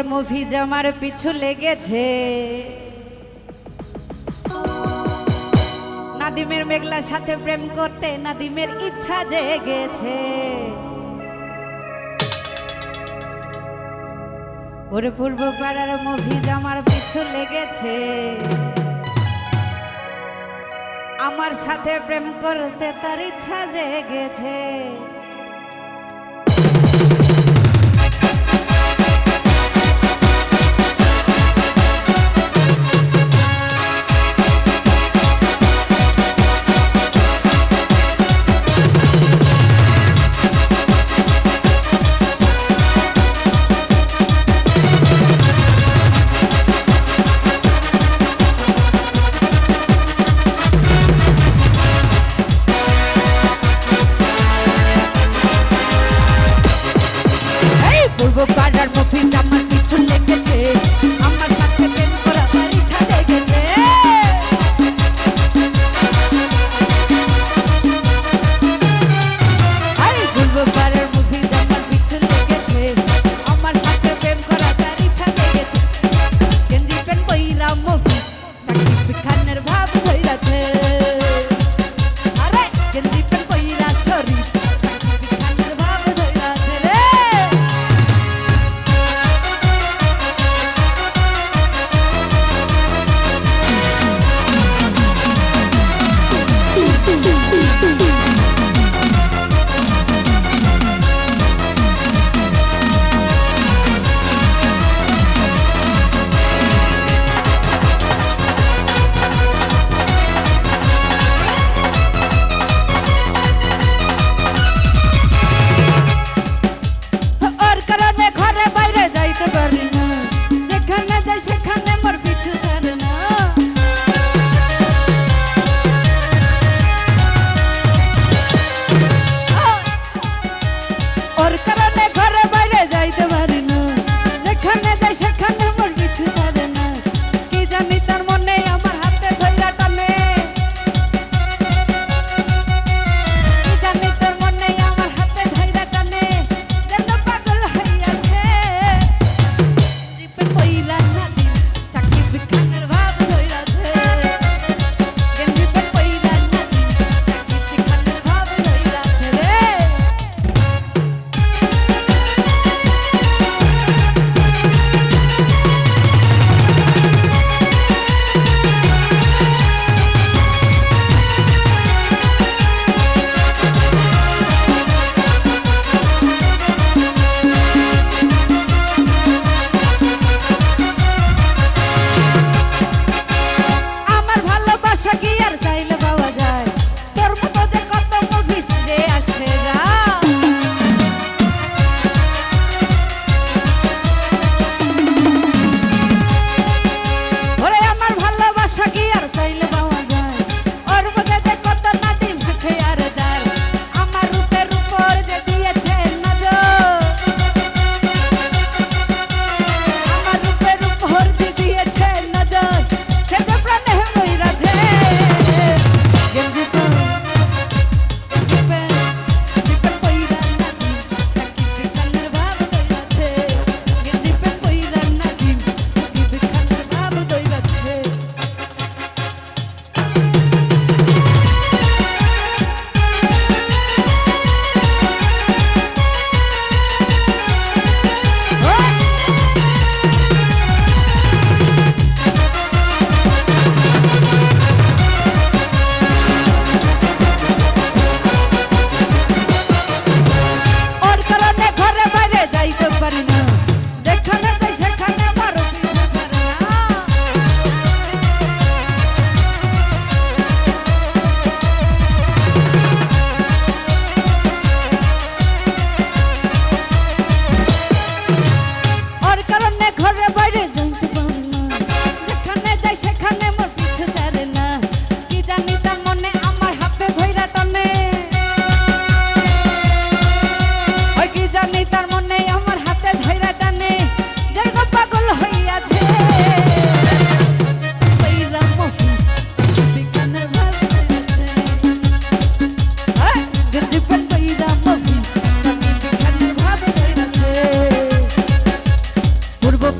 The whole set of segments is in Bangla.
মুভি জামার পিছু লেগেছে, নাদিমের মেঘলার সাথে প্রেম করতে নাদিমের ইচ্ছা জেগেছে। ওরে পূর্ব পাড়ার মুভি জামার পিছু লেগেছে, আমার সাথে প্রেম করতে তার ইচ্ছা জেগেছে।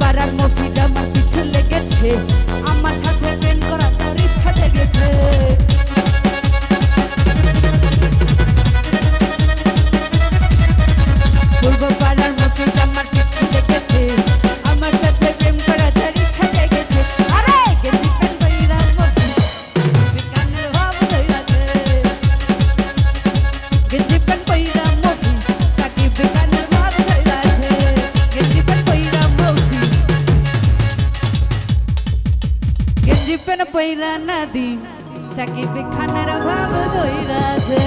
পাড়ার মফিজ আমার পিছু লেগেছে, আমার সাথে প্রেম করা তার ইচ্ছা জেগেছে। পূর্ব পাড়ার মফিজ আমার পিছু লেগেছে, আমার সাথে প্রেম করা তার ইচ্ছা জেগেছে। আরে গেঞ্জি প্যান্ট পইরা মফিজ বিকানের ভাব ধইরাছে, গেঞ্জি প্যান্ট পইরা মফিজ সাকিব বিকানের ভাব ধইরাছে, গেঞ্জি প্যান্ট পইরা মফিজ, গেঞ্জি প্যান্ট পইরা নাদিম সাকিব খানের ভাব ধইরাছে।